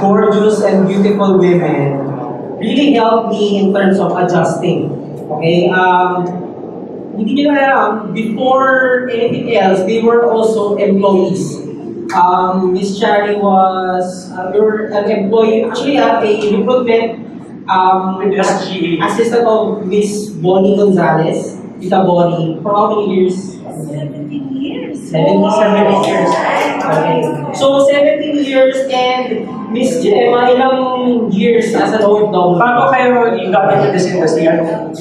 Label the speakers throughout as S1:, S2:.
S1: gorgeous and beautiful women really helped me in terms of adjusting. Okay? Hindi nyo na alam, before anything else, they were also employees. Miss Chari was an employee, actually a recruitment assistant of Miss Bonnie Gonzalez, Tita Bonnie, for how many years?
S2: 17 years.
S1: 17 years. Okay. So 17 years and Miss Gemma, ilang years as an OFW?
S3: Bago kayo got into this industry,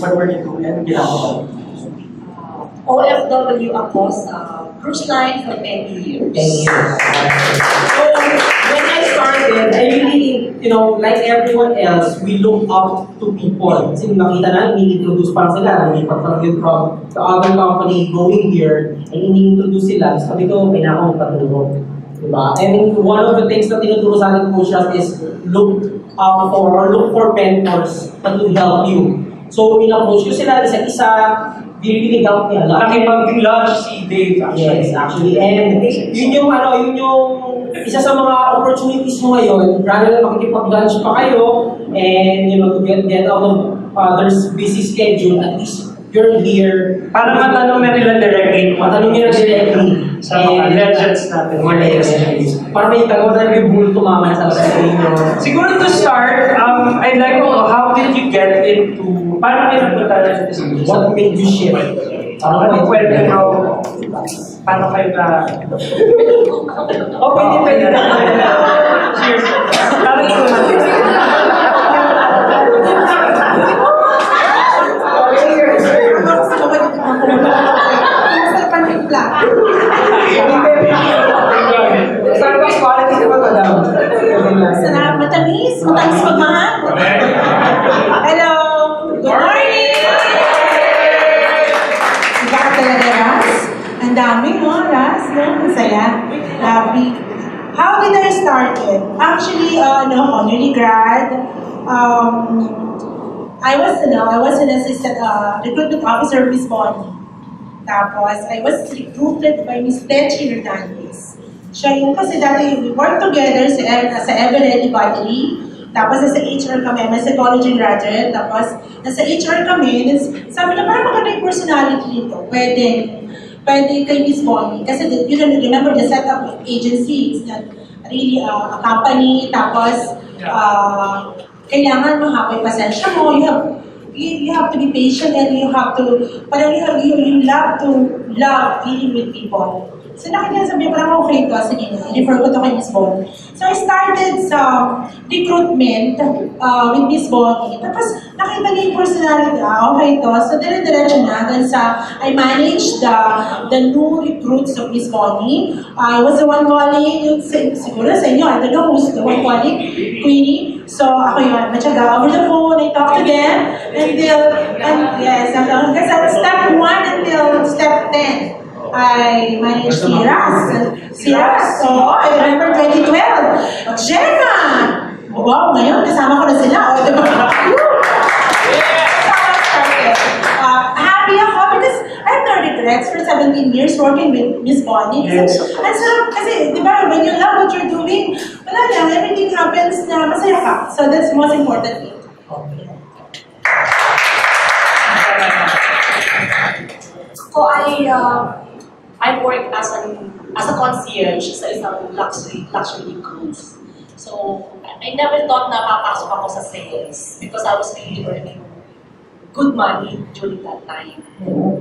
S3: what were you doing? Ano ginagawa?
S2: OFW ako sa cruise line for 10 years.
S1: 10 years. So, when I started, I really, like everyone else, we look up to people. Kasi nakita na, ini-introduce pa sila. Nalipat pa yun from the other company going here, and ini-introduce sila. Sabi ko, kailangan ko patulong. Diba? And one of the things na tinuturo sa ating coaches is look for mentors that will help you. So, in-approach ko sila, isa-isa, they really helped me a lot.
S3: Nakipag-lunch si Dave, actually.
S1: Yes, actually. And yun yung isa sa mga opportunities mo ngayon, rather than makikipag-lunch pa kayo, and to get out of others' busy schedule, at least you're here.
S3: Para matanong na nila directly.
S1: Matanong nila directly.
S3: Sa mga legends natin.
S1: Mga legends. Para may tagaw na may bulto mama sa inyo.
S3: Siguro to start, I'd like to know, how did you get into, paano kayo nagpunta na sa business?
S1: What made you shift?
S3: Ano pwede mo, paano kayo na...
S1: Pwede na.
S3: Cheers. Paano ito natin?
S1: Starbucks quality naman ito daw.
S2: Sarap, matamis magmahal. Hello, good morning! Iba ka talaga, Ras? Ang dami, no, Ras? No? Masaya. Happy. How did I start it? Actually, community grad. I was an assistant recruitment officer of Miss Bonnie. Tapos, I was recruited by Miss Techi Hernandez. Siya yung kasi dati we worked together sa Eveready Battery. Tapos nasa HR kami, may psychology graduate. Tapos nasa HR kami, sabi na parang maganda yung personality nito. Pwede kay Miss Bonnie. Kasi you don't remember the setup of agency. It's not really a company. Tapos, kailangan mahaba yung pasensya mo. You have to be patient and you have to, parang you love to love dealing with people. So nakita sabi parang okay to, sige na, i-refer ko to kay Miss Bonnie. So I started sa recruitment with Miss Bonnie. Tapos nakita niya yung personality, okay to. So dire-diretso na, hanggang sa I managed the new recruits of Miss Bonnie. I was the one calling, siguro sa inyo, I don't know who's the one calling, Queenie. So ako yun, matyaga over the phone, I talk to them, yes, hanggang sa step 1 until step 10. I managed si Ras. So, I remember 2012. Gemma! Wow, ngayon, kasama ko na sila. O, diba? Happy ako because I have no regrets for 17 years working with Miss Bonnie.
S3: Yes.
S2: Ang sarap kasi, di ba, when you love what you're doing, wala lang, everything happens na masaya ka. So, that's the most important thing.
S4: So I work as a concierge sa isang luxury cruise. So I never thought na papasok ako sa sales because I was really earning good money during that time.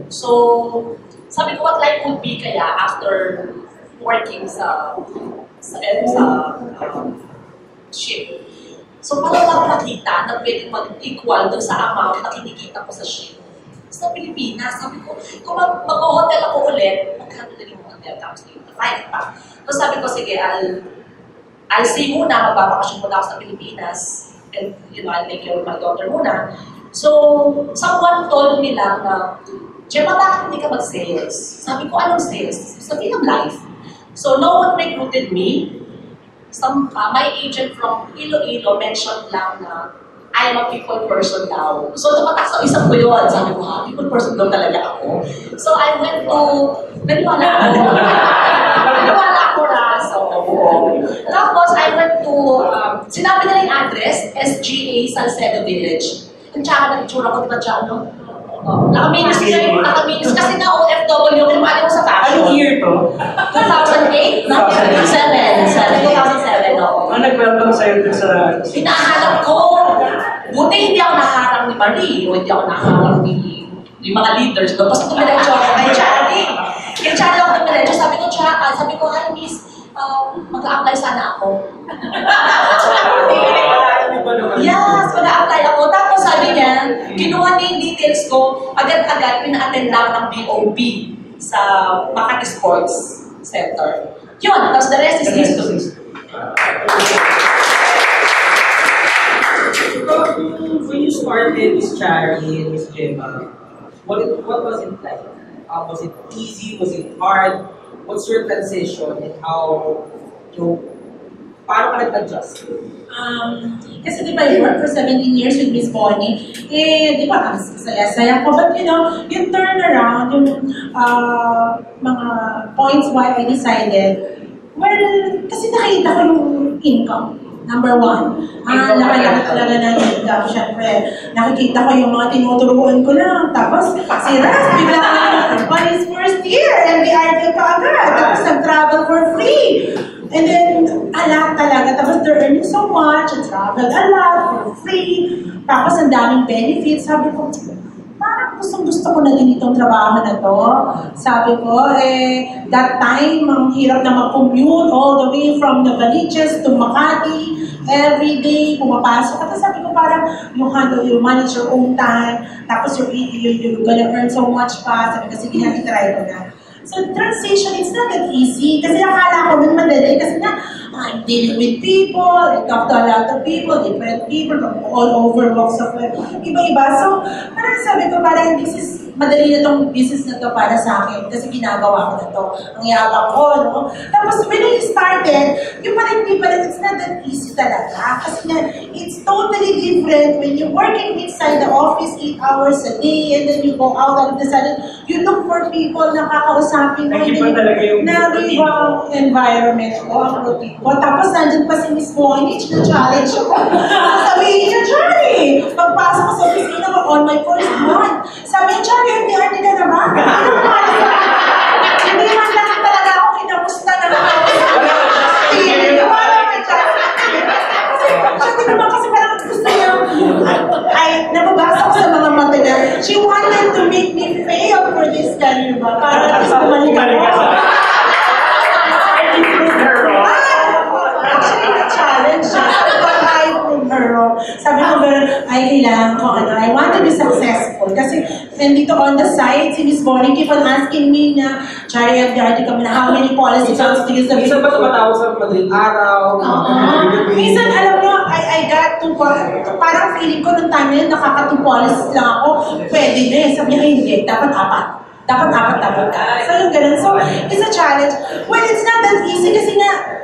S4: So sabi ko what life would be kaya after working sa ship. So parang lang nakita na pwede mag-equal doon sa amount na kinikita ko sa ship. Sa Pilipinas, sabi ko, kung mag-hotel ako ulit, magkano na rin yung hotel, tapos dito, 5 pa. So sabi ko, sige, I'll see muna, magbabakasyon muna ako sa Pilipinas, and I'll take care of my daughter muna. So, someone told me lang na, Gemma, bakit hindi ka mag-sales? Sabi ko, anong sales? Sabi ng life. So, no one recruited me. My agent from Iloilo mentioned lang na, I am a people person daw. So, tumatak sa isang ko yun. Sabi ko, people person daw talaga ako. So, I went to, naniwala ako na. So, tapos, I went to GA Salcedo Village. Ang tsaka ng itsura ko, di ba tsaka, no? Nakaminis kasi na OFW, kinumali ko sa fashion.
S3: Anong year to?
S4: 2008? 2007, oo.
S3: Ano nag-welcome sa'yo dun sa...
S4: Hinahanap ko. Buti hindi ako nakaharap ni Marie, o hindi ako nakaharap ni mga leaders. Basta tumiretso ako kay Charlie. Kay Charlie ako tumiretso, sabi ko, hi miss, mag-a-apply sana ako. Yes, mag-a-apply ako. Tapos sabi niya, kinuha niya yung details ko, agad-agad pina-attend lang ng BOB sa Makati Sports Center. Yun, tapos the rest is history.
S1: When you started Miss Charlie and Miss Gemma, what was it like? Was it easy? Was it hard? What's your transition and how, paano ka nag-adjust?
S2: Kasi di ba, I worked for 17 years with Miss Bonnie. Di ba, ang saya-saya ko. But yung turnaround, yung mga points why I decided, well, kasi nakita ko yung income. Number one, laki-laki talaga ng income. Siyempre, nakikita ko yung mga tinuturuan ko lang. Tapos, si Ras, bigla on his first year, MBRT pa agad. Tapos, nag-travel for free. And then, a lot talaga. Tapos, they're earning so much, and traveled a lot for free. Tapos, ang daming benefits. Sabi ko, parang gusto ko na din itong trabaho na to. Sabi ko, that time, ang hirap na mag-commute all the way from the Novaliches to Makati. Every day, pumapasok. At sabi ko, parang you manage your own time. Tapos you're gonna earn so much pa. Sabi ko, sige na, itry ko na. So, transition, it's not that easy. Kasi akala ko nun madali. Kasi nga, I'm dealing with people. I talk to a lot of people, different people from all over walks of life. Iba-iba. So, parang sabi ko, parang this is, madali na tong business na to para sa akin. Kasi ginagawa ko na to. Ang yabang ko, no? Tapos, when I started, yung parang hindi pa rin, it's not that easy talaga. Kasi nga, it's totally different when you're working inside the office 8 hours a day and then you go out of the sudden, you look for people na kakausapin mo. Nag-ibang environment ko, ang routine ko. Tapos, nandun pa si Miss Bonnie, na-challenge ako. Sabihin niya, Charlie, pagpasok ko sa opisina ko on my first month, sabi niya, Charlie, hindi ka na ba? Hindi man lang talaga ako kinamusta na lang ako. Hindi wala may Charlie. Sabi naman kasi parang gusto niya, ay, nababasa ko sa mga mata niya, she wanted to make me fail for this career ba? Para at least bumalik ako. Actually, na-challenge siya. Sabi ko, ay, kailangan ko, I want to be successful. Kasi, nandito on the side, si Miss Bonnie keep on asking me na, Chari, MDRT kami na, how many policies do you submit?
S1: Minsan ba tumatawag sa madaling araw?
S2: Minsan, alam mo, I got to, parang feeling ko nung time na yun, nakaka-2 policies lang ako, pwede na eh. Sabi niya, hindi, dapat 4. Dapat apat. So, yung ganun. So, it's a challenge. Well, it's not that easy kasi nga,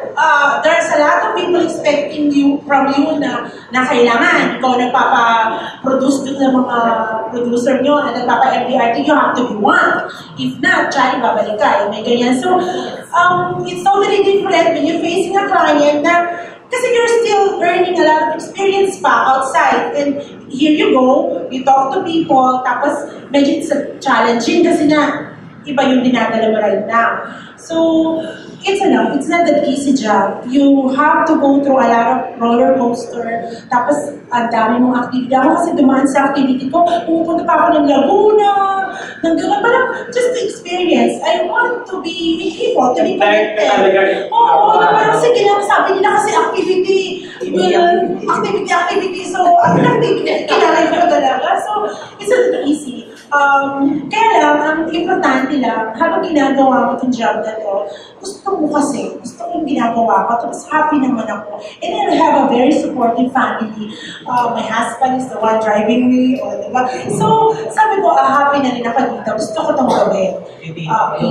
S2: there's a lot of people expecting from you na kailangan. Ikaw nagpapa-produce dun sa mga producer nyo at nagpapa-MDRT, you have to be one. If not, Charlie, babalik ka. May ganyan. So, it's totally different when you're facing a client na kasi you're still earning a lot of experience pa outside. And here you go, you talk to people, tapos medyo it's challenging kasi na iba yung dinadala mo right now. So, it's not that easy job. You have to go through a lot of roller coaster. Tapos, ang dami mong activity. Ako kasi dumaan sa activity ko, pupunta pa ako ng Laguna, ng gano'n. Parang just to experience. I want to be with people, to be connected. Oo, parang sige lang, sabi nila kasi activity. Activity. So, ang activity, kailangan ko talaga. So, it's not easy. Kaya lang, ang importante lang, habang ginagawa mo itong job na to, gusto ko yung ginagawa ko, tapos happy naman ako. And I have a very supportive family. My husband is the one driving me, diba? So, sabi ko, happy na rin ako dito. Gusto ko itong gawin.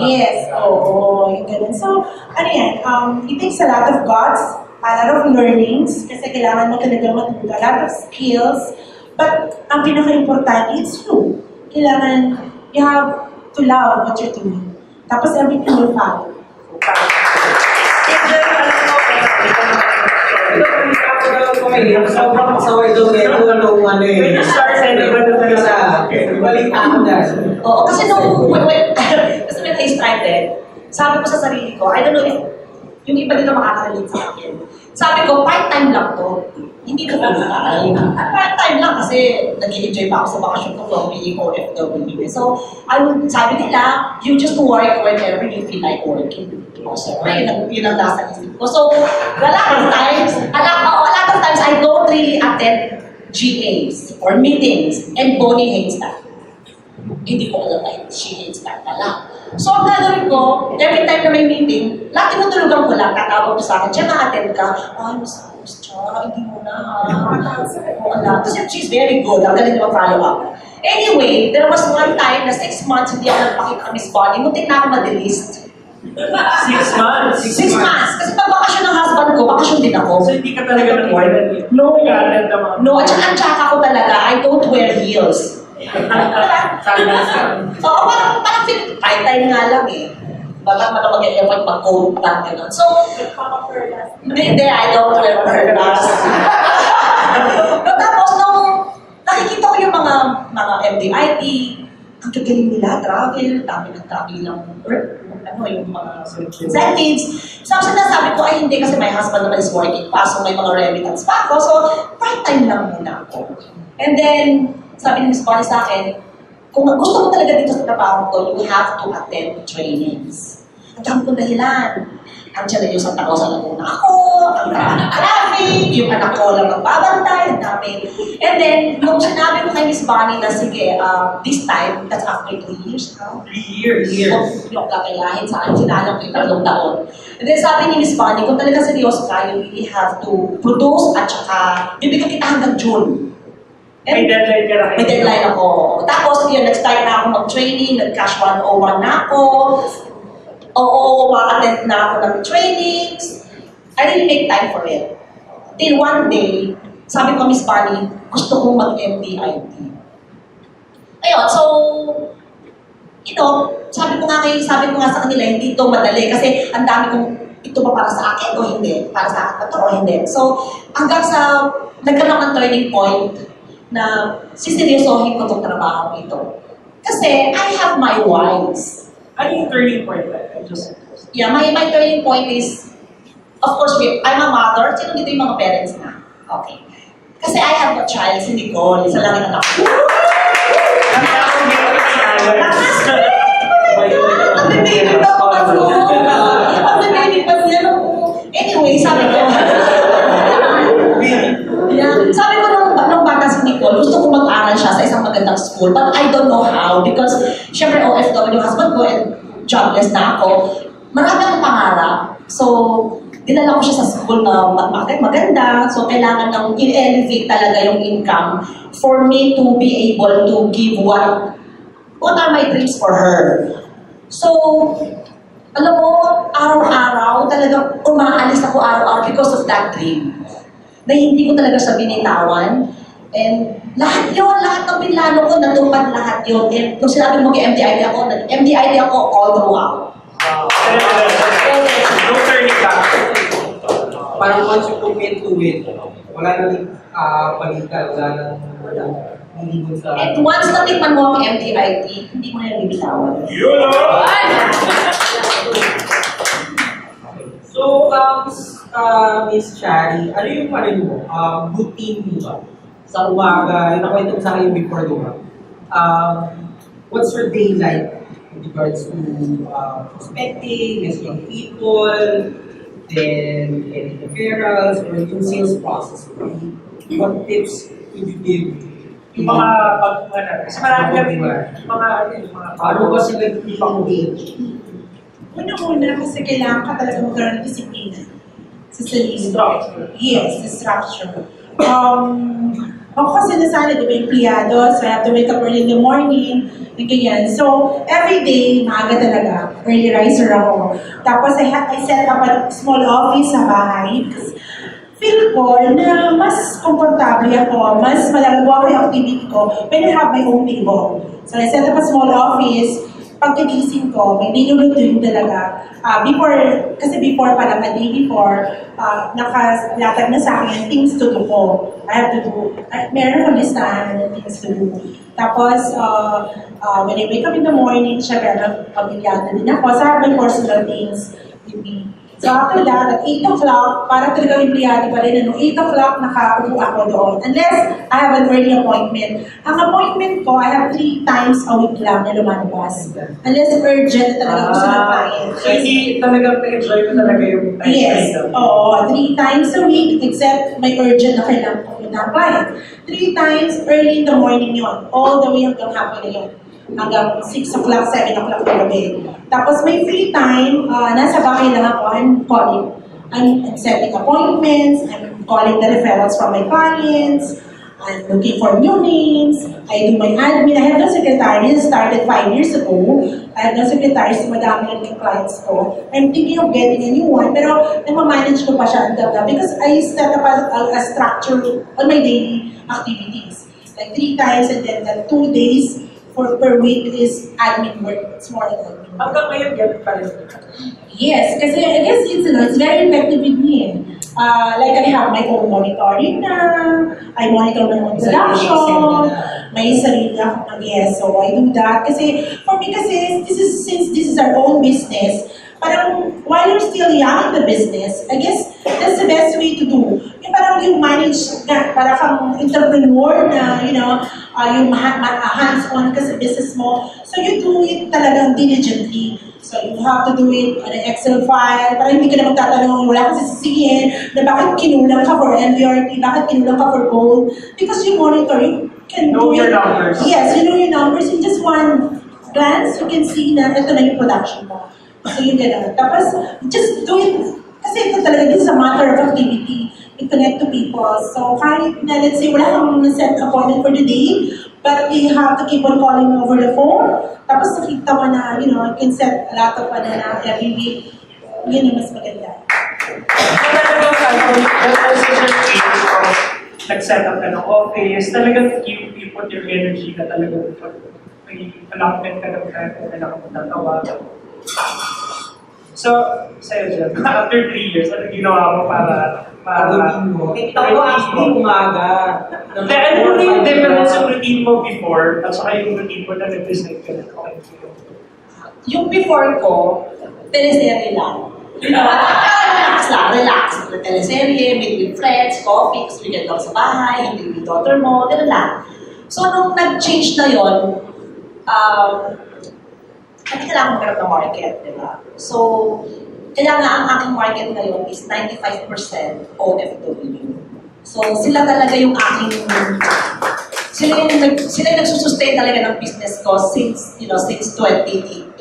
S2: Yes, yung ganun. So, it takes a lot of guts, a lot of learnings, kasi kailangan mo talaga matuto, a lot of skills. But, ang pinaka-importante, it's you. Kailangan, you have to love what you're doing. Tapos everything will follow.
S1: Sobrang pasaway daw ito nung ano eh.
S3: When you started, iba na talaga.
S1: Balik ako dyan.
S4: Oo, kasi kasi when I started, sabi ko sa sarili ko, I don't know if yung iba dito makaka-relate sa akin. Sabi ko, part-time lang to. Hindi ko full-time. Part-time lang kasi nag-enjoy pa ako sa bakasyon ko from being OFW. So, sabi nila, you just work whenever you feel like working. So, yun ang nasa isip ko. So, a lot of times, I don't really attend GAs or meetings and Bonnie hates that. Hindi ko alam na she hates that pala. So, ang gagawin ko, every time na may meeting, lahat tinutulugan ko lang, tatawag ko sa akin, siya ma-attend ka. Ay, Miss Chara, hindi mo na ha. Wala. Kasi she's very good, ang galing naman follow up. Anyway, there was one time na 6 months hindi ako nagpakita kay Miss Bonnie, muntik na ako ma-delist.
S3: 6 months?
S4: 6 months. Kasi pag bakasyon ng husband ko, bakasyon din ako.
S3: So hindi ka talaga nag-work?
S4: No.
S3: Nag-attend naman?
S4: No, at saka ang tsaka ko talaga, I don't wear heels. Oo, parang part-time nga lang eh. Bakit man mag-e-effort mag-coat lang gano'n. So, hindi, I don't wear perlas. Tapos, nung nakikita ko yung mga MDIT, ang gagaling nila, travel, dami ng travel ng yung mga incentives. So, sinasabi ko, ay hindi kasi my husband naman is working pa, so may mga remittance pa ako. So, part-time lang muna ako. And then, sabi ni Ms. Bonnie sa akin, kung gusto mo talaga dito sa trabaho ko, you have to attend trainings. Ang dami kong dahilan. Ang tiyan yung Santa Rosa lang muna ako, ang dami ng traffic, yung anak ko lang magbabantay, ang dami. And then, nung sinabi ko kay Ms. Bonnie na sige, this time, that's after 3 years now.
S3: 3 years.
S4: Yung kakayahin sa akin, sinalang ko yung 3 taon. And then sabi ni Ms. Bonnie, kung talaga seryoso ka, you really have to produce at saka bibigyan kita hanggang June.
S3: May deadline ka na kayo?
S4: May deadline ako. Tapos, yun, nag-start na ako mag-training, nag-cash 101 na ako. Oo, ma-attend na ako ng trainings. I really make time for it. Till one day, sabi ko, Miss Bonnie, gusto kong mag-MDIT. Ayun, so, sabi ko nga sa kanila, hindi ito madali kasi ang dami kong ito ba para sa akin o hindi? Para sa akin ba ito o hindi? So, hanggang sa nagkaroon ng turning point na siseryosohin ko itong trabaho ito. Kasi I have my whys.
S3: Ano yung turning point?
S4: Yeah, my turning point is, of course, I'm a mother. Sino dito yung mga parents na? Okay. Kasi I have a child, si Nicole. Isa lang yung anak ko. Ang baby pa ako. Ang baby pa niya. Anyway, sabi ko, sabi ko nung bata si Nicole, gusto ko mag-aral siya sa isang magandang school, but I don't know how because syempre OFW husband ko and jobless na ako. Marami akong pangarap. So, dinala ko siya sa school na maganda. So, kailangan nang i-elevate talaga yung income for me to be able to give what are my dreams for her. So, alam mo, araw-araw, talagang umaalis ako araw-araw because of that dream. Na hindi ko talaga siya binitawan. And lahat ng pinlano ko, natupad lahat yun. And kung sinabi mo MDIT ako all throughout.
S3: No turning back.
S1: Parang once you commit to it, wala nang palitan, wala hindi mo sa...
S4: And once natikman mo ang MDIT, hindi mo na yung bibitawan.
S1: So, Miss Shari, ano yung mo? Routine mo ba? Sa umaga, yung nakwento ko sa akin before, di ba? What's your day like with regards to prospecting, messaging people, then any referrals, or yung sales process? What tips would you give?
S3: Yung mga pag-umanan. Kasi marami kami
S1: Paano ba sila ipang-engage?
S2: Una-una kasi kailangan ka talaga magkaroon ng disiplina sa sarili.
S3: Structure.
S2: Yes, the structure. Ako kasi nasanay, di ba, empleyado, so I have to wake up early in the morning, and ganyan. So, every day, maaga talaga, early riser ako. Tapos, I set up a small office sa bahay, because feel ko na mas komportable ako, mas malagawa ko yung activity ko when I have my own table. So, I set up a small office, pagkagising ko, may nilulutuin talaga. Before pa lang, a day before, nakalatag na sa akin yung things to do ko. I have to do, meron akong listahan ng things to do. Tapos, when I wake up in the morning, syempre, pamilyado din ako. So, I have my personal things with me. So after that, at 8 o'clock, para talagang empleyado pa rin, 8 o'clock nakaupo ako doon. Unless I have an early appointment. Ang appointment ko, I have 3 times a week lang na lumalabas. Unless urgent talaga gusto ng client.
S3: So hindi talagang na-enjoy mo talaga yung time
S2: Yes, oo, 3 times a week, except may urgent na kailangan ko ng client. 3 times early in the morning yon, all the way hanggang hapon na yun. Hanggang 6 o'clock, 7 o'clock na gabi. Tapos may free time, nasa bahay lang ako, I'm setting appointments, I'm calling the referrals from my clients, I'm looking for new names, I do my admin. I have no secretary, started 5 years ago. I have no secretary, so madami lang yung clients ko. I'm thinking of getting a new one, pero namamanage ko pa siya until now because I set up a structure on my daily activities. Like 3 times and then 2 days per week is admin work. It's more than admin work.
S3: Hanggang ngayon, ganun pa rin.
S2: Yes, kasi I guess it's very effective with me. Like I have my own monitoring na, I monitor my own production, may sarili ako yes, so I do that. Kasi for me kasi, since this is our own business, parang while you're still young in the business, I guess that's the best way to do. Yung parang you manage, parang kang entrepreneur na, yung hands-on ka sa business mo. So you do it talagang diligently. So you have to do it on an Excel file, parang hindi ka na magtatanong, wala kang sisisihin, na bakit kinulang ka for MVRT, bakit kinulang ka for gold. Because you monitor, you can
S3: know
S2: do
S3: your
S2: it.
S3: numbers.
S2: Yes, you know your numbers. In just one glance, you can see na ito na yung production mo. So yun gano'n. Tapos, just do it. Kasi ito talaga, this is a matter of activity. You connect to people. So kahit na, let's say, wala kang set appointment for the day, but you have to keep on calling over the phone. Tapos nakita mo na, you can set a lot of every week. Yun yung mas maganda.
S3: Nag-set up ka ng office, talagang you put your energy na talagang may allotment ka ng time kung kailangan mo tatawa. So, sa'yo dyan, after 3 years, ano ginawa mo para
S1: Pagawin mo. Kita ko actually umaga.
S3: Ano yung difference sa routine mo before at saka yung routine mo na nag-decide ka na okay.
S4: Yung before ko, teleserye lang. Relax. Teleserye, meet with friends, coffee, kasi weekend lang sa bahay, hindi with daughter mo, gano'n lang. So, nung nag-change na yon, hindi kailangan magkaroon ng market, di ba? So, kaya nga ang aking market ngayon is 95% OFW. So, sila talaga yung aking, sila yung nagsusustain talaga ng business ko since 2008.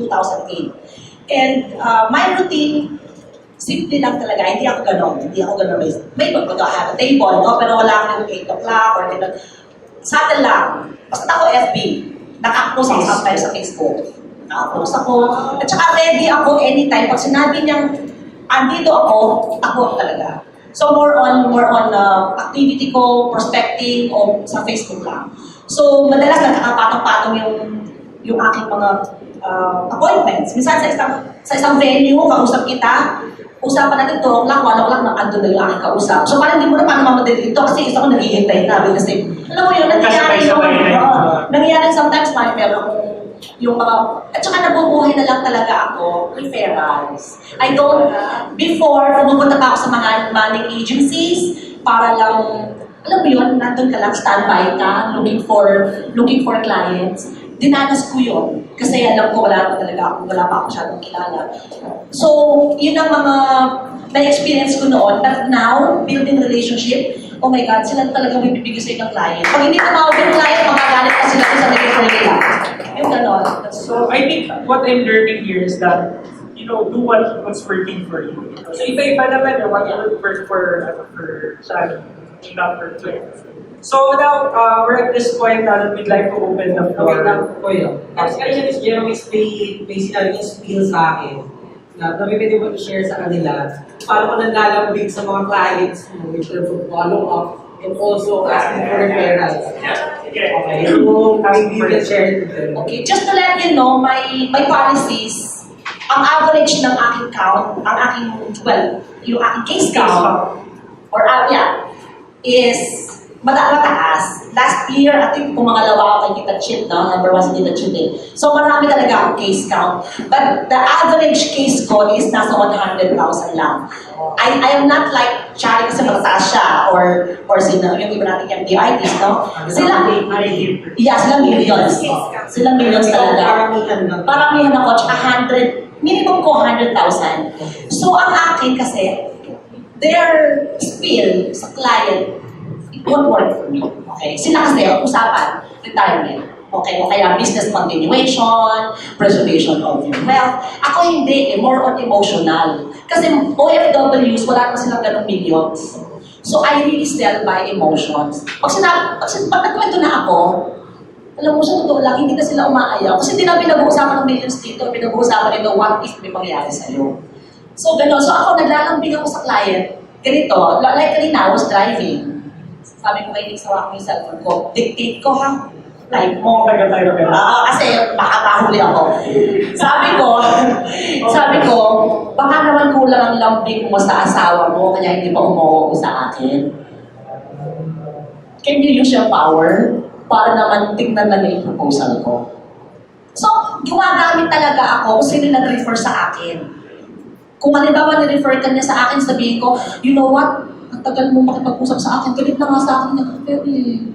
S4: And my routine, simple lang talaga, hindi ako ganon. May mag-have a table, no? Pero wala akong 8 o'clock or gano'n. Sa atin lang, basta ako FB, naka-post ako sometimes sa Facebook. Naka-post ako, at saka ready ako anytime. Pag sinabi niyang, andito ako talaga. So more on activity ko, prospecting, o sa Facebook lang. So madalas nakakapatong-patong yung aking mga appointments. Minsan sa isang venue, kausap kita, usapan natin 2 o'clock, 1 o'clock, andun na yung aking kausap. So parang hindi mo na paano mamadali ito kasi isa ko naghihintay namin kasi, alam mo yun, nangyayari sometimes meron akong yung mga, at saka nabubuhay na lang talaga ako, referrals. Before, pumupunta pa ako sa mga manning agencies para lang, alam mo yun, nandun ka lang, standby ka, looking for clients. Dinanas ko yun. Kasi alam ko wala pa ako masyadong kilala. So, yun ang mga na-experience ko noon. But now, building relationship, oh my God, sila talaga may bibigay sa'yo ng client. Pag hindi tumawag yung client, magagalit pa sila sa nag-refer nila. Yung ganon.
S3: So, I think what I'm learning here is that, do what's working for you. So, iba-iba naman what will work for Shani, not for Claire. So now, we're at this point that we'd like to open the floor.
S1: Actually, Miss Jeremy, may sinabi yung spiel sa akin na pwede mo i-share sa kanila paano ko nanlalambing sa mga clients mo in terms of follow-up and also asking for referrals.
S3: Okay.
S1: Okay, so maybe you can share it with them.
S4: Okay, just to let you know, my policies, ang average ng aking count, ang aking, well, yung aking case count, or yeah, is mataas. Last year, I think kung mga lawa ako kay Tita Chit, no? Number 1 si Tita Chit eh. So marami talaga akong case count. But the average case ko is nasa 100,000 lang. I am not like Charlie kasi mataas siya, or sino, yung iba natin yung DITs, no? Sila, yeah, sila millions. Sila millions talaga.
S1: Paramihan lang.
S4: Paramihan ako, tsaka 100, minimum ko 100,000. So ang akin kasi, their spill sa client, it won't work for me. Okay? Sila kasi, usapan, retirement. Okay? O kaya business continuation, preservation of your wealth. Ako hindi, more on emotional. Kasi OFWs, wala naman silang ganong millions. So I really sell by emotions. Pag nagkwento na ako, alam mo sa totoo lang, hindi na sila umaayaw. Kasi hindi na pinag-uusapan ng millions dito, pinag-uusapan nito, what if may mangyari sa'yo. So gano'n. So ako, naglalambing ako sa client. Ganito, like kanina, I was driving. Sabi ko kay Nick, sawa ko yung cellphone ko. Dictate ko ha. Type mo. Kasi baka mahuli ako. Sabi ko, baka naman kulang ang lambing mo sa asawa mo, kaya hindi pa umuo sa akin. Can you use your power para naman tingnan na yung proposal ko? So, gumagamit talaga ako kung sino nag-refer sa akin. Kung halimbawa ni-refer ka niya sa akin, sabihin ko, you know what? Ang tagal mo makipag-usap sa akin, galit na nga sa akin nag-refer.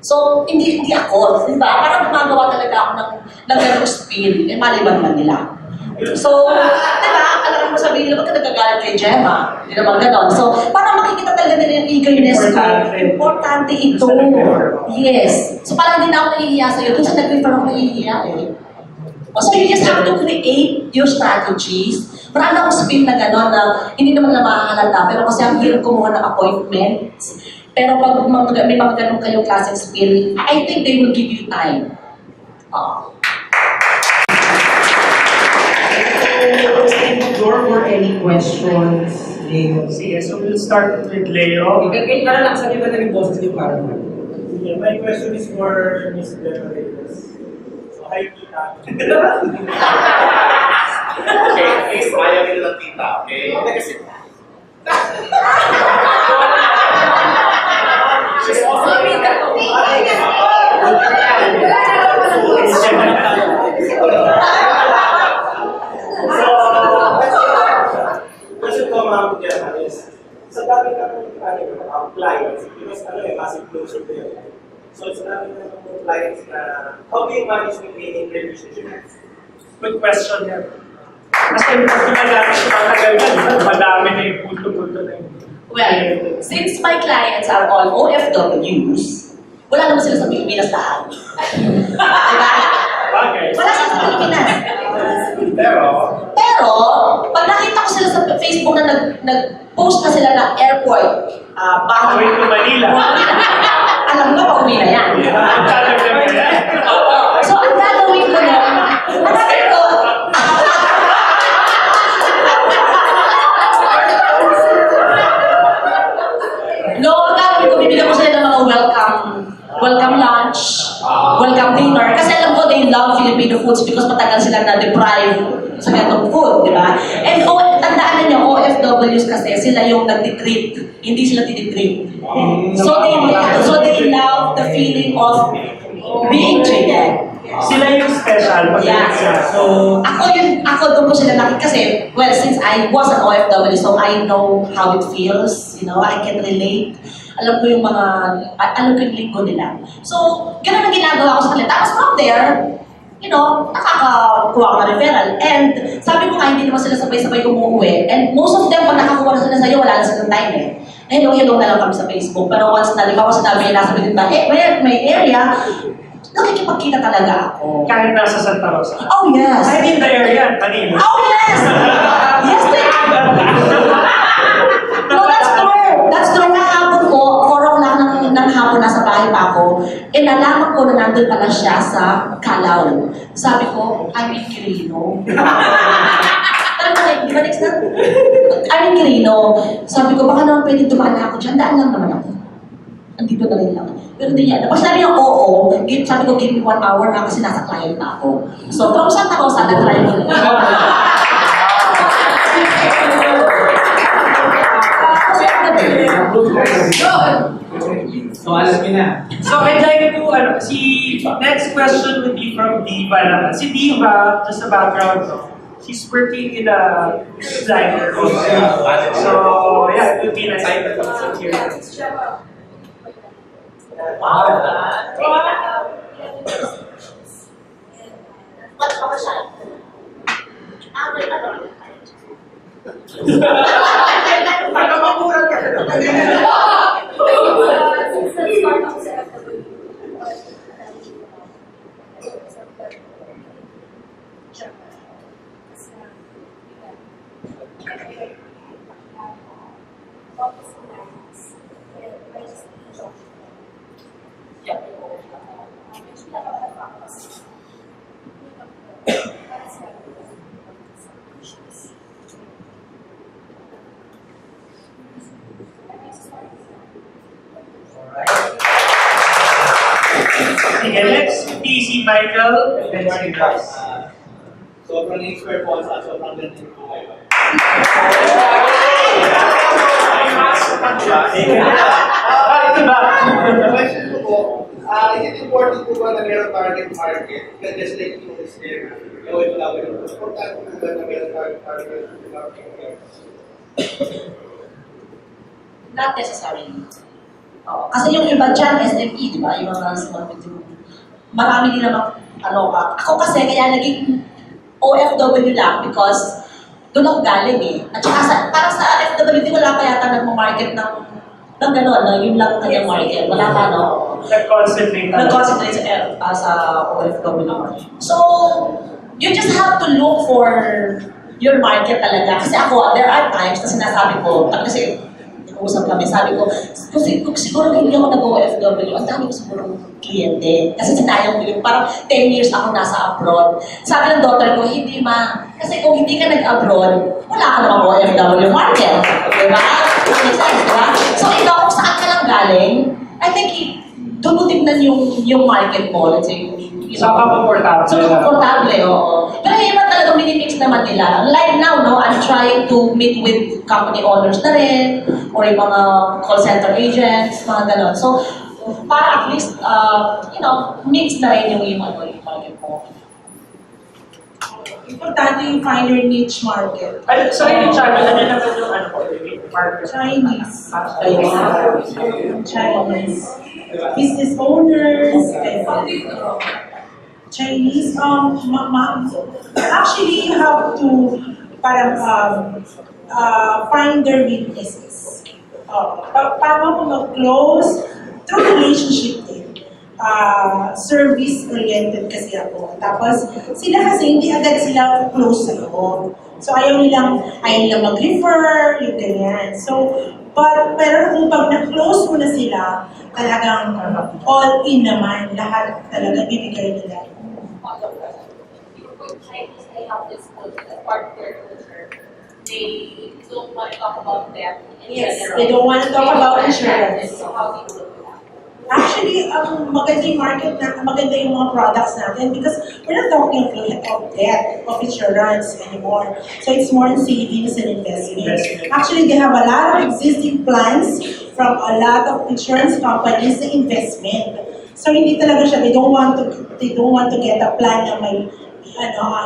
S4: So, hindi ako, di ba? Parang gumagawa talaga ako ng ganong spill, maliban man nila. So, di ba? Alam mo sabihin nila, ba't ka nagagalit kay Gemma? Hindi naman ganon. So, parang makikita talaga nila yung eagerness ko. Importante ito. Yes. So, parang hindi na ako nahihiya sa'yo. Doon sa nag-refer ako nahihiya eh. So, you just have to create your strategies. Marami akong spill na gano'n na hindi naman na makakalata, pero kasi ang hirap kumuha ng appointments. Pero pag may mga ganun kayong klaseng spill, I think they will give you time.
S1: Open the door for any questions. Leo.
S3: Sige, so we'll start with Leo.
S1: Okay, para lang sa iba na rin boses niyo para naman.
S5: Yeah, my question is for Miss Decorators. So, hi, Tita.
S6: Okay, at least ayaw nila ng tita, okay? Kasi, she's also
S5: question ko, Ma'am Gemma, is sa dami na ng clients, because massive closure to yun. So, sa dami na ng clients na, how do you manage maintaining relationships?
S3: Good question yan. Kasi pag gumagamit siya ng tagal na, madami na yung punto-punto na yun.
S4: Well, since my clients are all OFWs, wala naman sila sa Pilipinas lahat. Diba?
S3: Okay.
S4: Wala sila sa Pilipinas. Pero, pag nakita ko sila sa Facebook na nag-post na sila ng airport,
S3: Going to Manila.
S4: alam mo, pauwi na yan. So, ang gagawin ko na, hanapin ko, no, ang gagawin ko, bibigyan ko sila ng mga welcome lunch, welcome dinner. Kasi alam ko, they love Filipino foods because matagal sila na-deprive sa ganitong food, di ba? And tandaan na niyo, OFWs kasi sila yung nagtitreat, hindi sila tinitreat. So they love the feeling of being treated.
S3: Sila yung special.
S4: Yeah.
S3: So,
S4: Ako doon ko sila nakita kasi, well, since I was an OFW, so I know how it feels, you know, I can relate. Alam ko yung linggo nila. So, ganun ang ginagawa ko sa kanila. Tapos from there, you know, nakakakuha ko ng referral. And sabi ko nga, hindi naman sila sabay-sabay umuwi. And most of them, pag nakakuha na sila sa'yo, wala na silang time eh. Hello na lang kami sa Facebook. Pero once na, di ba, sinabi nila, sabi din ba, may area, nakikipagkita talaga ako.
S3: kahit nasa Santa Rosa.
S4: Oh, yes.
S3: I mean the area, Manila.
S4: Oh, yes! Yes, no, that's true. That's true. Kahapon ko, 4 o'clock ng hapon, nasa bahay pa ako. Eh, nalaman ko na nandun pala siya sa Calao. Sabi ko, I'm in Quirino. Di ba next na? I'm in Quirino. Sabi ko, baka naman pwede dumaan ako dyan. Daan lang naman ako. andito na rin lang. Pero hindi niya. Pag sabi niya, oo, sabi ko, give me 1 hour na kasi nasa client na ako. So, kausap ako, sana try mo na.
S1: So, alam niyo na.
S3: So I'd like to, next question would be from Diva naman. Si Diva, just a background, no? She's working in a designer. So yeah, it would be nice to hear that.
S4: Wow. Ba't ka ba siya?
S1: Pagkakamurang ka na.
S3: Okay, next would be si Michael and then si Grace.
S5: Sobrang expert po sa sobrang galing po kayo.
S3: Ito ba?
S6: Question ko po, is it important po ba na meron target market? Just like you always say, gawin mo lang yun. Importante po ba na meron target market?
S4: Not necessarily. Oo. Kasi yung iba dyan, SME, di ba? Yung mga small medium. Marami din naman, ako kasi kaya naging OFW lang because doon ako galing eh. At saka parang sa FWD wala pa yata nagmo-market ng gano'n, no? Yun lang kanyang market. Wala pa, no? Nag-concentrate sa OFW. So, you just have to look for your market talaga. Kasi ako, there are times na sinasabi ko, kasi usap kami, sabi ko, kung siguro hindi ako nag-OFW, ang dami ko siguro kliyente. Kasi sinayang ko yung parang 10 years ako nasa abroad. Sabi ng daughter ko, hindi ma, kasi kung hindi ka nag-abroad, wala ka namang OFW market. Diba? Makes sense, diba? So ikaw, kung saan ka lang galing, I think doon mo tignan yung market mo. Let's say,
S3: So, komportable.
S4: So, komportable, oo. Pero yung iba talaga minimix naman nila. Like now, no, I'm trying to meet with company owners na rin, or yung mga call center agents, mga ganon. So, para at least, mix na rin yung market mo.
S2: Importante yung find your niche market.
S3: Sorry, yung channel, ano naman yung market?
S2: Chinese. Chinese. Business owners. Chinese, actually you have to parang find their weaknesses. Paano mo mag-close through relationship din. Service-oriented kasi ako. Tapos sila kasi hindi agad sila close sa'yo. So ayaw nilang mag-refer, yung ganyan. So, pero kung pag na-close mo na sila, talagang all in naman, lahat talaga bibigay nila.
S7: Chinese, they have this part of their culture. They don't want to talk about death.
S2: Yes, they don't want to talk about insurance.
S7: So how do you look at that?
S2: Actually, maganda yung market na, maganda yung mga products natin because we're not talking of debt, of insurance anymore. So it's more in savings and investment. Actually, they have a lot of existing plans from a lot of insurance companies na investment. So hindi talaga siya, they don't want to get a plan na may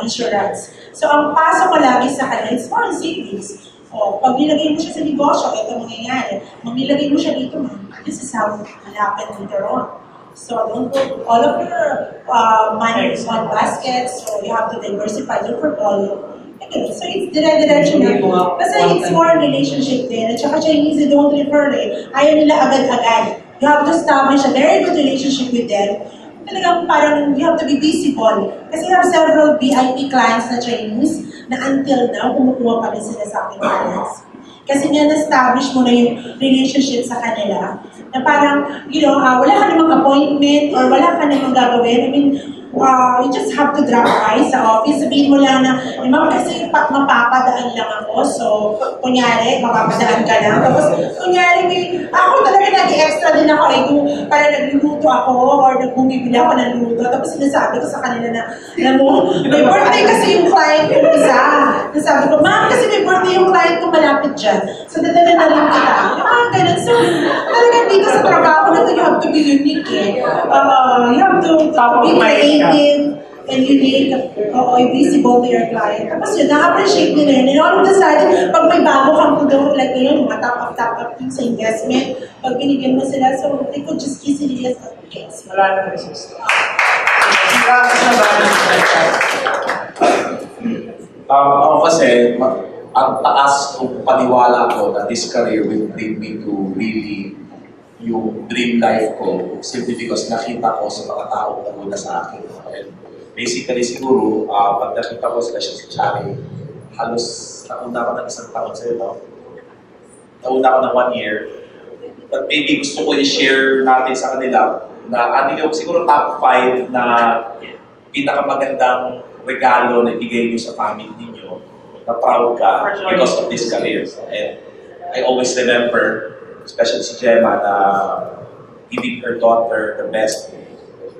S2: insurance. So ang pasok ko lagi sa kanila, it's more in savings. Pag nilagay mo siya sa negosyo, ito mangyayari. Pag nilagay mo siya dito, this is how it happen later on. So don't put all of your money in one basket, so you have to diversify your portfolio. Okay, so it's dire-diretso na. Kasi it's more relationship din. At saka Chinese, they don't refer eh. Ayaw nila agad-agad. You have to establish a very good relationship with them. Talagang parang you have to be visible. Kasi I have several VIP clients na Chinese na until now, kumukuha pa rin sila sa aking clients. Kasi nga na-establish mo na yung relationship sa kanila. Na parang, wala ka namang appointment or wala ka namang gagawin. I mean, you just have to drop by sa office. Sabihin mo lang na, ma'am, kasi mapapadaan lang ako. So, kunyari, mapapadaan ka lang. Tapos, kunyari, ako talaga nag-extra din ako. Kung parang nagluluto ako or nagbumibili ako ng luto. Tapos, sinasabi ko sa kanila na, alam mo, may birthday kasi yung client ko isa. Nasabi ko, ma'am, kasi may birthday yung client ko malapit dyan. So, dadala na rin kita. Ganun. So, talaga dito sa trabaho na you have to be unique eh. You have to be creative and unique, visible to your client. Tapos yun, na-appreciate nila yun. And all of a sudden, pag may bago kang product, like ngayon, mga top-up yung sa investment, pag binigyan mo sila, so they could just easily just yes.
S3: Wala na resist.
S8: Ako kasi, ang taas ng paniwala ko na this career will bring me to really yung dream life ko simply because nakita ko sa mga taong naguna sa akin. And basically siguro, pag nakita ko sila siya si Chari, halos nauna ko ng isang taon sa'yo, no? Nauna ko ng 1 year. But maybe gusto ko i-share natin sa kanila na ano yung siguro top 5 na pinakamagandang regalo na ibigay niyo sa family ninyo na proud ka because of this career. And I always remember, especially si Gemma, na giving her daughter the best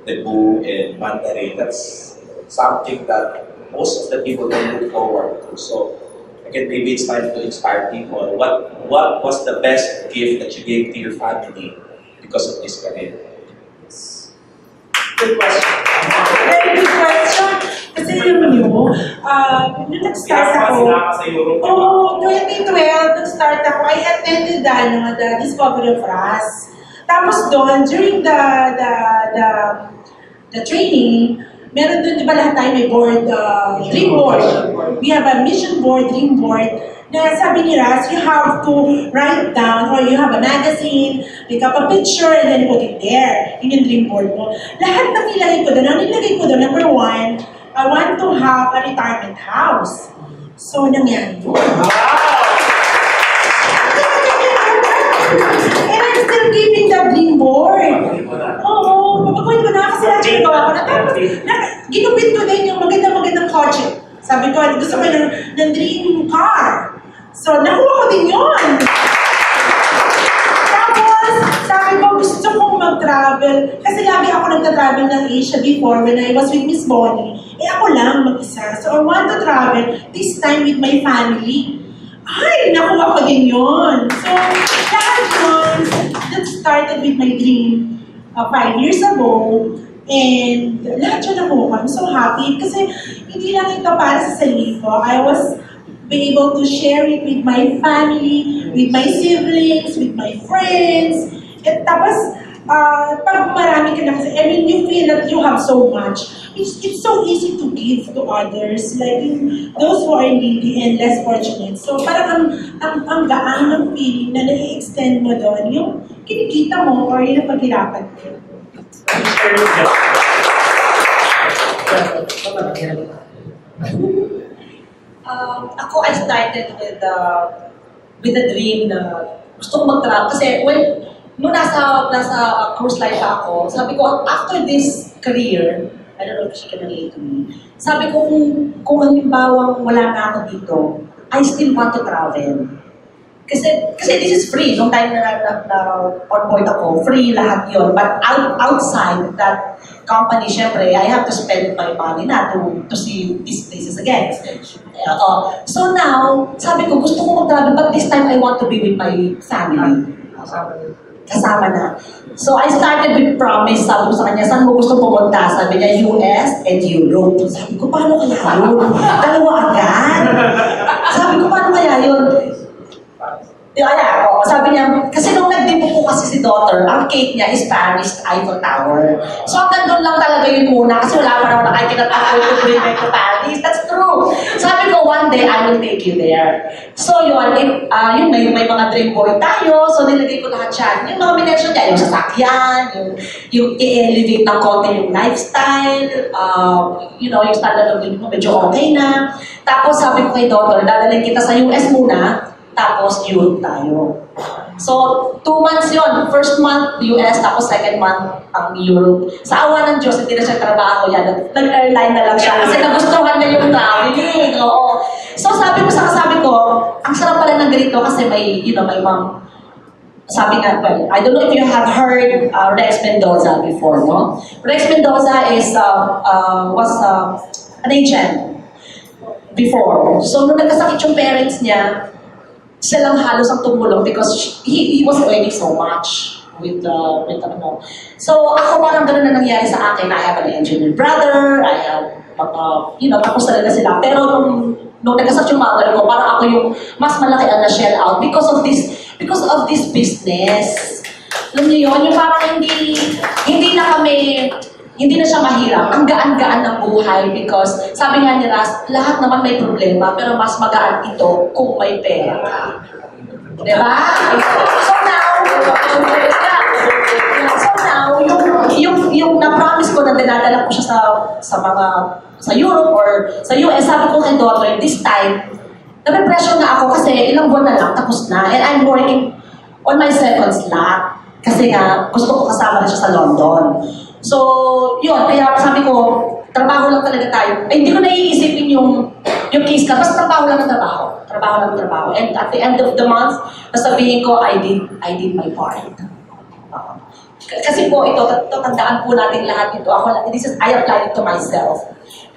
S8: debut in Mandarin. That's something that most of the people can look forward to. So, again, maybe it's time to inspire people. What was the best gift that you gave to your family because of this career?
S3: Good question.
S2: Very good question. Kasi alam nyo, nung nag-start ako, 2012, nag-start ako, I attended the Discovery of Ras. Tapos doon, during the training, meron doon, di ba lahat tayo may board, dream board. We have a mission board, dream board, na sabi ni Ras, you have to write down, or you have a magazine, pick up a picture, and then put it there. Yun yung dream board mo. Lahat ng nilagay ko doon, ang nilagay ko doon, number 1, I want to have a retirement house. So, nangyari yun. And I'm still keeping the dream board. Oo, mapagawin ko na kasi lahat yung gawa ko na. Tapos, ginupit ko din yung magandang kotse. Sabi ko, gusto ko ng dream car. So, nakuha ko din yun. Tapos, sabi ko, gusto kong mag-travel. Kasi lagi ako nagta-travel ng Asia before when I was with Miss Bonnie. Ako lang mag-isa. So, I want to travel this time with my family. Ay, nakuha ko din yun. So, lahat yun, that started with my dream 5 years ago. And lahat yun nakuha ko. I'm so happy kasi hindi lang ito para sa sarili ko. I was be able to share it with my family, with my siblings, with my friends. At tapos, pag marami ka na kasi, I mean, you feel that you have so much. It's so easy to give to others, like those who are needy and less fortunate. So parang ang gaan ng feeling na nai-extend mo doon, yung kinikita mo or yung paghirapan mo.
S4: Ako, I started with the dream na gusto ko mag-travel. Kasi nung nasa cruise line pa ako, sabi ko, after this career, I don't know if she can relate to me, sabi ko, kung halimbawa wala na ako dito, I still want to travel. Kasi this is free. Nung time na on board ako, free lahat yun. But outside that company, syempre, I have to spend my money na to see these places again. So now, sabi ko, gusto ko mag-travel, but this time I want to be with my family. Kasama na. So I started with promise. Sabi ko sa kanya, saan mo gusto pumunta? Sabi niya, US and Europe. Sabi ko, paano kaya yun? Dalawa agad. Sabi ko, paano kaya yun? Sabi niya, kasi nung nag-demo ko kasi si daughter, ang cake niya is Paris Eiffel Tower. So hanggang doon lang talaga yun muna kasi wala pa naman I cannot afford to bring me to Paris. That's true. Sabi ko, one day I will take you there. So yun, may mga dream board tayo, so nilagay ko lahat yan. Yung mga minensyon niya, yung sasakyan, yung i-elevate ng konti yung lifestyle, yung standard of living mo medyo okay na. Tapos sabi ko kay daughter, dadalhin kita sa US muna, tapos Europe tayo. So, 2 months yon. First month, US, tapos second month, Europe. Sa awa ng Diyos, hindi na siya trabaho yan. Nag-airline na lang siya kasi nagustuhan niya yung traveling. Oo. So, sabi ko sa kasabi ko, ang sarap pala ng ganito kasi may, may sabi nga, well, I don't know if you have heard Rex Mendoza before, no? Rex Mendoza was an agent before. So, nung nagkasakit yung parents niya, siya lang halos ang tumulong because he was earning so much with ano. So, ako parang ganun na nangyari sa akin. I have an engineer brother, I have, tapos talaga sila. Pero nung nagkasakit yung mother ko, parang ako yung mas malaki ang na-shell out because of this business. Alam niyo yun, yung parang hindi na siya mahirap. Ang gaan-gaan ng buhay because sabi nga ni Ras, lahat naman may problema pero mas magaan ito kung may pera ka. Diba? So now, yung na-promise ko na dinadala ko siya sa Europe or sa US, sabi ko kay daughter, this time, nape-pressure nga ako kasi ilang buwan na lang, tapos na. And I'm working on my second slot. Kasi nga, gusto ko kasama na siya sa London. So, yun, kaya sabi ko, trabaho lang talaga tayo. Hindi ko naiisipin yung case ka, basta trabaho lang ng trabaho. Trabaho lang ng trabaho. And at the end of the month, nasabihin ko, I did my part. Kasi po, ito, tandaan po natin lahat ito. I applied it to myself.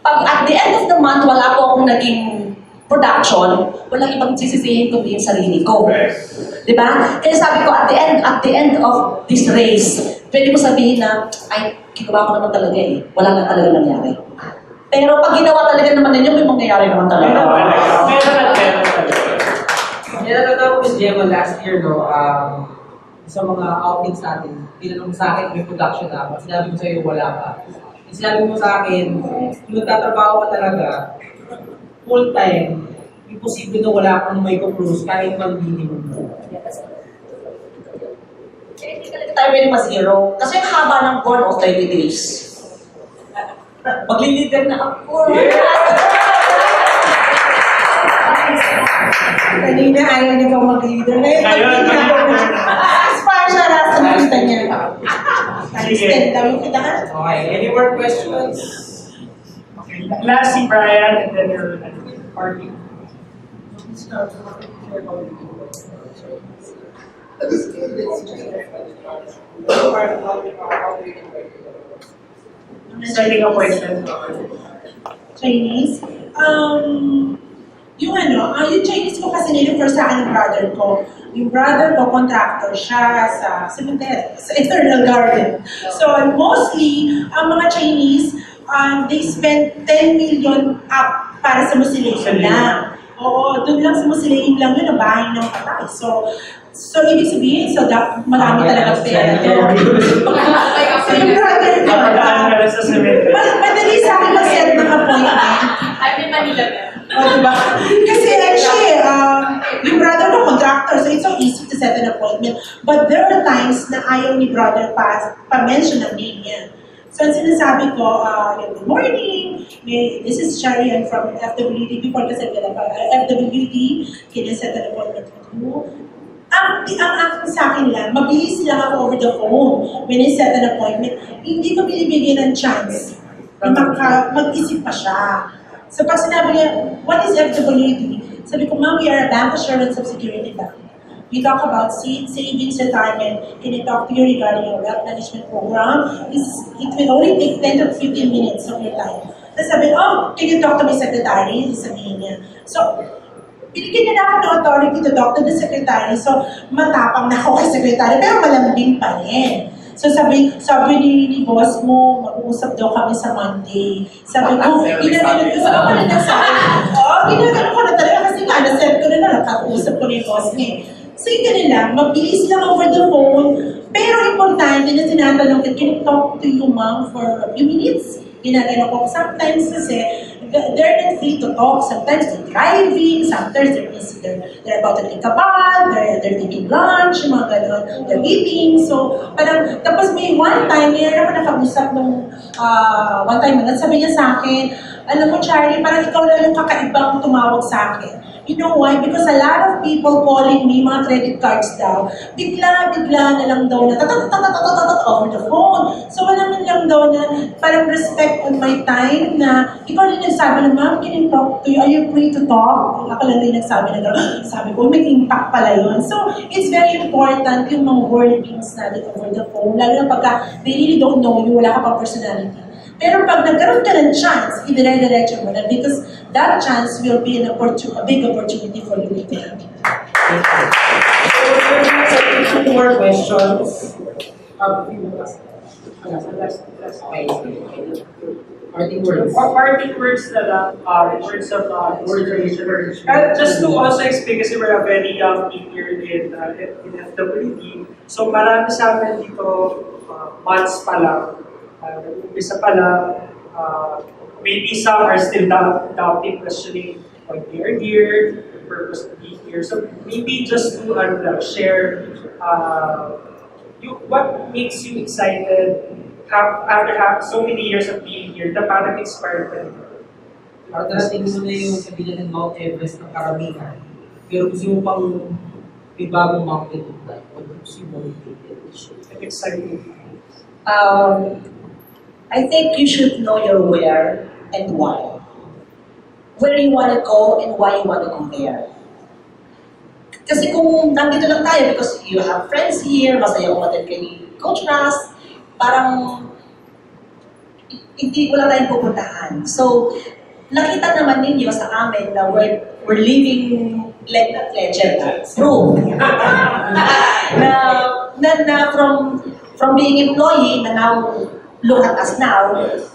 S4: Pag at the end of the month, wala po akong naging production, walang ibang sisisihin kundi yung sarili ko. Diba? Kaya sabi ko, at the end of this race, pwede ko sabihin na, ay, ginawa ko naman talaga eh. Wala na talaga nangyari. Pero pag ginawa talaga naman ninyo, may mangyayari naman talaga.
S1: Natatawa ko si Gemma last year, no, sa mga outings natin, tinanong sa akin, may production na ako. Sinabi ko sa'yo, wala ka. Sinabi mo sa akin, kung nagtatrabaho ka talaga, full time, imposible na wala kang may kukrus kahit man minimum mo.
S4: Hindi talaga tayo pwede ma-zero. Kasi ang haba ng born of 30 days. Maglilider na ako.
S2: Kanina ayaw niya pang mag-leader. Ngayon, aspire siya na sa nakita niya. Extend lang yung kita.
S1: Okay, any more questions?
S3: Last si Brian and then your party. Starting a question.
S2: Chinese? Yung Chinese ko kasi nilifer sa akin ng brother ko. Yung brother ko, contractor siya sa cemetery, sa Eternal Garden. So, mostly, ang mga Chinese, they spend 10 million up para sa mausoleum lang. Oo, doon lang sa mausoleum lang yun, ang bahay ng patay. So ibig sabihin, marami talaga pera. So, yung brother ko, madali sa akin mag-set ng appointment.
S7: I'm in Manila na.
S2: Diba? Kasi actually, yung brother ko contractor, so it's so easy to set an appointment. But there are times na ayaw ni brother pa-mention ang name niya. So, ang sinasabi ko, good morning, this is Sherry, I'm from FWD. Before kasi FWD, can I set an appointment with you? Ang akin sa akin lang, mabilis lang ako over the phone when I set an appointment. Hindi ko binibigyan ng chance na mag-isip pa siya. So pag sinabi niya, what is FWD? Sabi ko, ma'am, we are a bank assurance subsidiary bank. We talk about savings, retirement. Can I talk to you regarding your wealth management program? It will only take 10 to 15 minutes of your time. Tapos sabi, can you talk to my secretary? Sabihin niya. So, binigyan niya na ako ng authority to talk to the secretary. So, matapang na ako kay secretary, pero malambing pa rin. So sabi ni boss mo, mag-uusap daw kami sa Monday. Sabi ko, ginaganon ko sa ako na nagsabi. Ginaganon ko na talaga kasi nga, na-set ko na nakakausap ko ni boss niya. So yung ganun lang, mabilis lang over the phone. Pero importante na tinatanong ka, can you talk to you ma'am for a few minutes? Ginaganon ko. Sometimes kasi, they're not free to talk. Sometimes they're driving, sometimes they're about to take a bath, they're taking lunch, mga gano'n, they're eating. So, parang, tapos may one time, mayroon ako nakag-usap nung one time, sabi niya sa akin, alam mo Charlie, parang ikaw lang yung kakaibang tumawag sa akin. You know why? Because a lot of people calling me, mga credit cards daw, bigla na lang daw na over the phone. So wala man lang daw na parang respect on my time na ikaw rin nagsabi na, ma'am, can I talk to you? Are you free to talk? Ako lang din nagsabi na gano'n. Sabi ko, may impact pala yun. So it's very important yung mga wordings natin over the phone. Lalo na pagka they really don't know you, wala ka pang personality. Pero pag nagkaroon ka ng chance, idire-diretso mo na because that chance will be a big opportunity for you to have.
S1: So, there's two more questions. Parting words.
S3: Parting words na lang, words of encouragement. Just to also explain, kasi we're a very young team here in FWD. So marami sa amin dito, months pa lang, umpisa pa lang, maybe some are still doubting, questioning why they are here, the purpose to be here. So maybe just to share what makes you excited after so many years of being here, na parang inspired ka rin.
S1: Parang darating mo na yung sabihin ng Mount Everest ng karamihan. Pero gusto mo pang may bagong mountain to climb. What keeps you motivated?
S3: I'm excited.
S4: I think you should know your where and why. Where you want to go and why you want to go there. Kasi kung nandito lang tayo because you have friends here, masaya umatin kay Coach Ras, parang hindi wala tayong pupuntahan. So, nakita naman ninyo sa amin na we're living like that legend. True. na from being employee na now look at us now.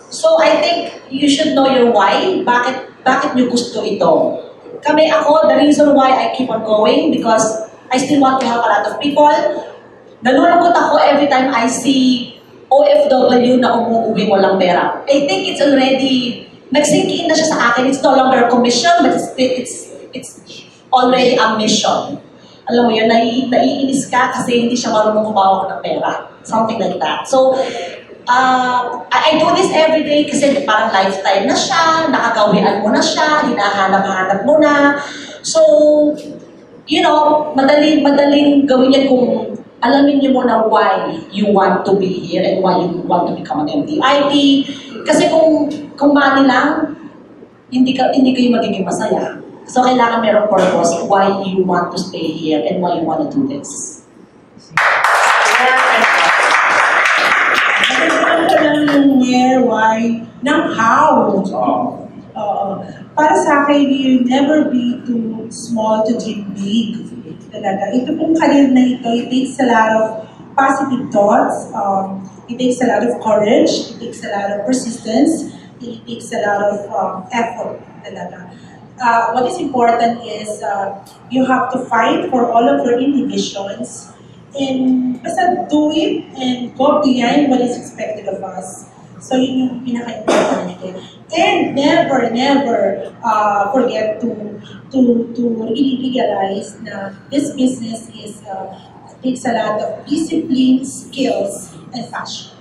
S4: So I think you should know your why. Bakit nyo gusto ito? Ako, the reason why I keep on going because I still want to help a lot of people. Nalulungkot ako every time I see OFW na umuuwing walang pera. I think it's already, nag-sink in na siya sa akin. It's no longer a commission, but it's already a mission. Alam mo yun, naiinis ka kasi hindi siya marunong kumawak ng pera. Something like that. So, I do this every day kasi parang lifetime na siya, nakagawian mo na siya, hinahanap-hanap mo na. So, you know, madaling gawin yan kung alamin niyo mo na why you want to be here and why you want to become an MDIT. Kasi kung money lang, hindi kayo magiging masaya. So, kailangan merong purpose why you want to stay here and why you want to do this.
S2: Ng where, why, ng how. Para sa akin, you never be too small to dream big. Talaga. Ito pong career na ito, it takes a lot of positive thoughts, it takes a lot of courage, it takes a lot of persistence, it takes a lot of effort. Talaga. What is important is you have to fight for all of your inhibitions and basta do it and go beyond what is expected of us. So yun yung pinaka-important. And never forget to really realize na this business takes a lot of discipline, skills, and passion.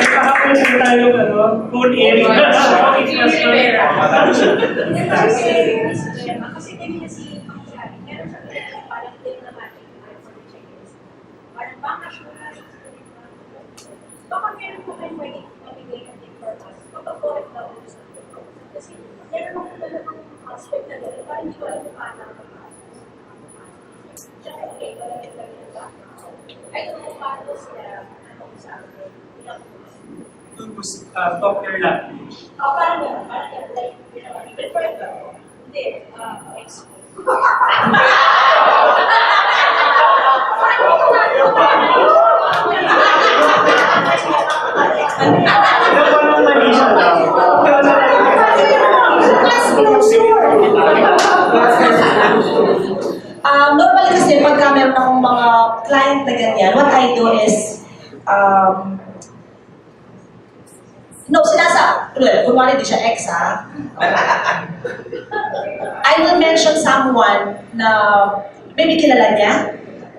S3: Kahapon po tayo, full area.
S7: Kasi ganyan si Ma'am Shari, meron sa parang diplomatic parang baka sure na baka meron po kayo pwede mamigay ng tip for us. Kapag po at na-uus na ito. Kasi meron ako talagang aspect na gano'n, parang hindi ko alam kung paano ako mag-asos. Siya okay, wala rin lang yung background. I don't know paano sila, sa akin,
S3: To talk your language.
S7: parang gano'n, like, prefer ito. Hindi,
S4: Normally kasi pagka meron akong mga client na ganyan, what I do is, kunwari di siya ex ha, I will mention someone na maybe kilala niya,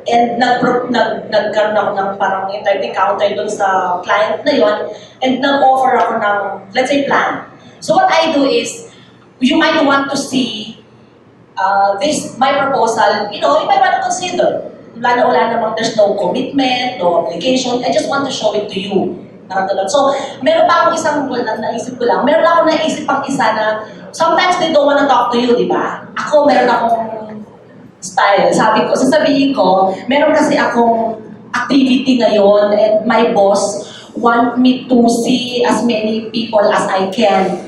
S4: and nagkaroon ako ng parang encounter doon sa client na yon, and nag-offer ako ng, let's say, plan. So what I do is, you might want to see my proposal, you might want to consider. Wala namang there's no commitment, no obligation. I just want to show it to you. Parang ganun. So, meron pa akong isang naisip ko lang. Meron akong naisip pang isa na sometimes they don't wanna talk to you, di ba? Ako, meron akong style. Sasabihin ko, meron kasi akong activity ngayon and my boss want me to see as many people as I can.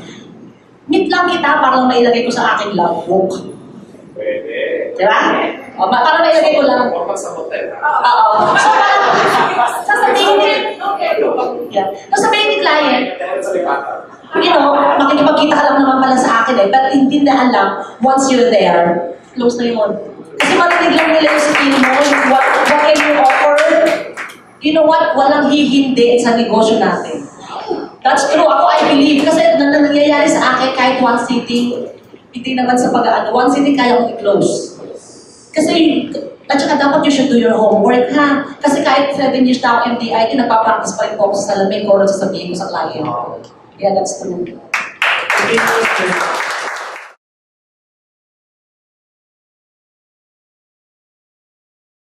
S4: Meet lang kita para mailagay ko sa aking logbook.
S8: Pwede.
S4: Di ba? Para mailagay ko lang.
S8: Huwag sa hotel, ha?
S4: Oo. So, sasabihin ni, yeah. Sasabihin ni client, makikipagkita ka lang naman pala sa akin but hindi na alam, once you're there, close na yun. Kasi marinig lang nila yung sabihin mo, what can you offer? You know what? Walang hihindi sa negosyo natin. That's true. Ako, I believe. Kasi nangyayari sa akin kahit one sitting, hindi naman sa pag-ano, one sitting kaya kong i-close. Kasi, at saka dapat you should do your homework, ha? Kasi kahit 7 years na ako MDI, nagpa-practice pa rin po ako sa salamin ko, sasabihin ko sa client. Yeah, that's true.
S1: Okay,